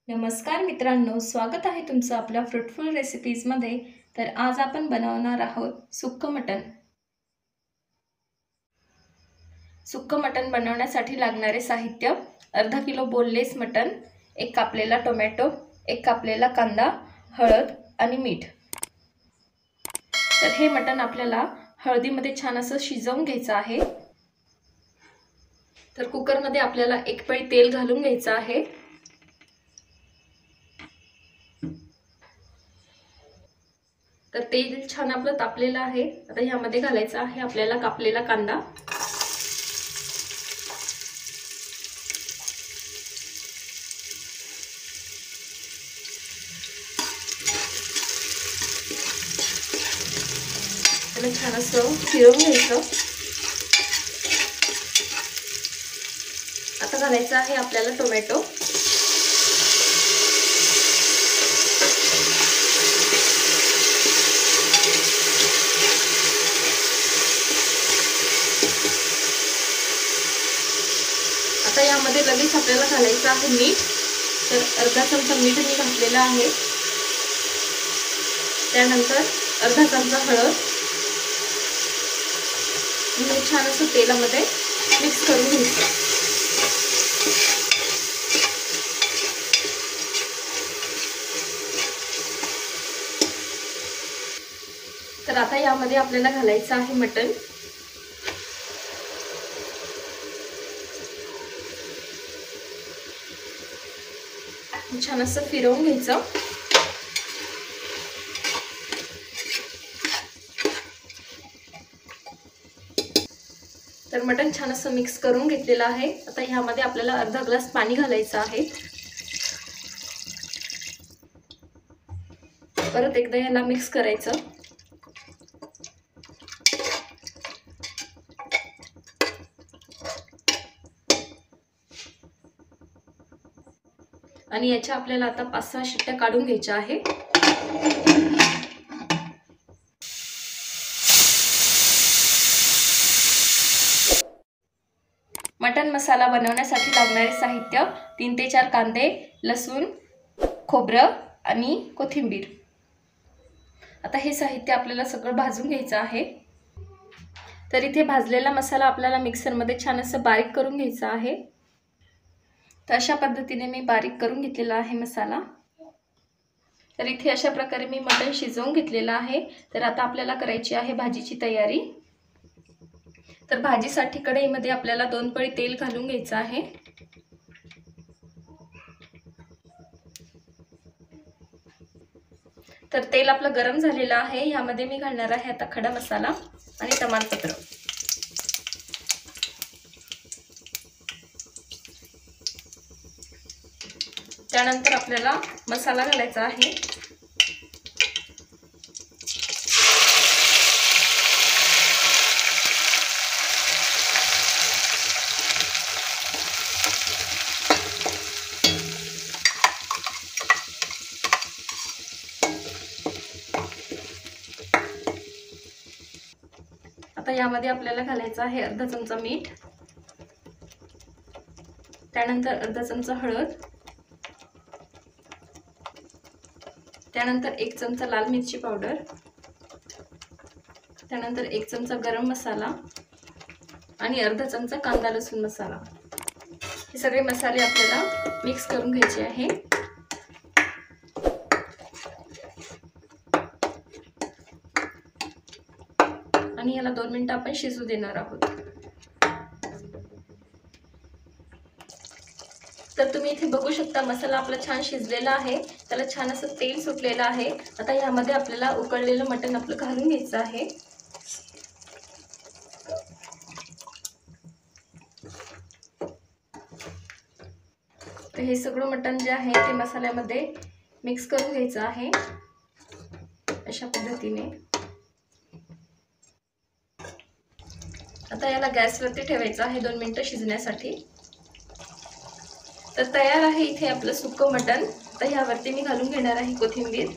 नमस्कार मित्रांनो, स्वागत आहे तुमचं आपल्या फ्रूटफुल रेसिपीजमध्ये। तर आज आपण बनवणार आहोत सुक्क मटण। सुक्क मटण बनवण्यासाठी लागणारे साहित्य: अर्धा किलो बोनलेस मटण, एक कापलेला टोमॅटो, एक कापलेला कांदा, हळद आणि मीठ। तर हे मटण आपल्याला हळदीमध्ये छान असं शिजवून घ्यायचं आहे। तर कुकरमध्ये आपल्याला एक पळी तेल घालून घ्यायचं आहे। तर तेल छान आपलं तापलेलं आहे। आता ह्यामध्ये घालायचा आहे आपल्याला कापलेला कांदा। त्याला छान असं फिरवून घ्यायचं। आता घालायचा आहे आपल्याला टोमॅटो। आता यामध्ये लगेच आपल्याला घालायचं आहे मीठ। तर अर्धा चमचा मीठ मी घातलेला आहे। त्यानंतर अर्धा चमचा हळद। हे छान असं तेलामध्ये मिक्स करून घ्यायचं। तर आता यामध्ये आपल्याला घालायचं आहे मटण। छान असं फिरवून घ्यायचं। तर मटण छान असं मिक्स करून घेतलेलं आहे। आता ह्यामध्ये आपल्याला अर्धा ग्लास पाणी घालायचं आहे। परत एकदा याला मिक्स करायचं। आणि याच्या आपल्याला आता 5-6 शिट्ट्या काढून घ्यायच्या आहे। मटण मसाला बनवण्यासाठी लागणारे साहित्य: 3 ते 4 कांदे, लसूण, खोबरं आणि कोथिंबीर। आता हे साहित्य आपल्याला सगळं भाजून घ्यायचं आहे। तर इथे भाजलेला मसाला आपल्याला मिक्सरमध्ये छान असं बारीक करून घ्यायचा आहे। तर अशा पद्धतीने मी बारीक करून घेतलेला आहे मसाला। तर इथे अशा प्रकारे मी मटण शिजवून घेतलेलं आहे। तर आता आपल्याला करायची आहे भाजीची तयारी। तर भाजीसाठी कढईमध्ये आपल्याला 2 पळी तेल घालून घ्यायचं आहे। तर तेल आपलं गरम झालेलं आहे। यामध्ये मी घालणार आहे आता खडा मसाला आणि तमालपत्र। त्यानंतर आपल्याला मसाला घालायचा आहे। आता यामध्ये आपल्याला घालायचं आहे अर्धा चमचा मीठ, त्यानंतर अर्धा चमचा हळद, त्यानंतर 1 चमचा लाल मिरची पावडर, त्यानंतर 1 चमचा गरम मसाला आणि अर्धा चमचा कांदा लसूण मसाला। हे सगळे मसाले आपल्याला मिक्स करून घ्यायचे आहे। आणि याला 2 मिनिटं आपण शिजू देणार आहोत। तर तुम्ही इथे बघू शकता मसाला आपला छान शिजलेला आहे। त्याला छान असं तेल सुटलेलं आहे। आता यामध्ये आपल्याला उकळलेलं मटण आपलं घालून घ्यायचं आहे। तर हे सगळं मटण जे आहे ते मसाल्यामध्ये मिक्स करून घ्यायचं आहे अशा पद्धतीने। आता याला गॅसवरती ठेवायचं आहे 2 मिनिटं शिजण्यासाठी। तर तयार आहे इथे आपलं सुक्क मटण। आता यावरती मी घालून घेणार आहे कोथिंबीर।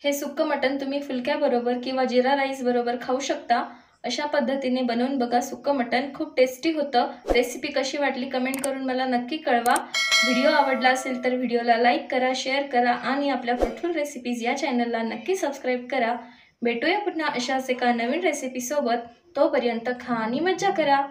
हे सुक्क मटण तुम्ही फुलक्या बरोबर किंवा जीरा राईस बरोबर खाऊ शकता। अशा पद्धतीने बनवून बघा सुक्कं मटण, खूप टेस्टी होतं। रेसिपी कशी वाटली कमेंट करून मला नक्की कळवा। व्हिडिओ आवडला असेल तर व्हिडिओला लाईक करा, शेअर करा आणि आपल्या फ्रूटफुल रेसिपीज या चॅनलला नक्की सबस्क्राईब करा। भेटूया पुन्हा अशाच एका नवीन रेसिपीसोबत। तोपर्यंत खा आणि मज्जा करा।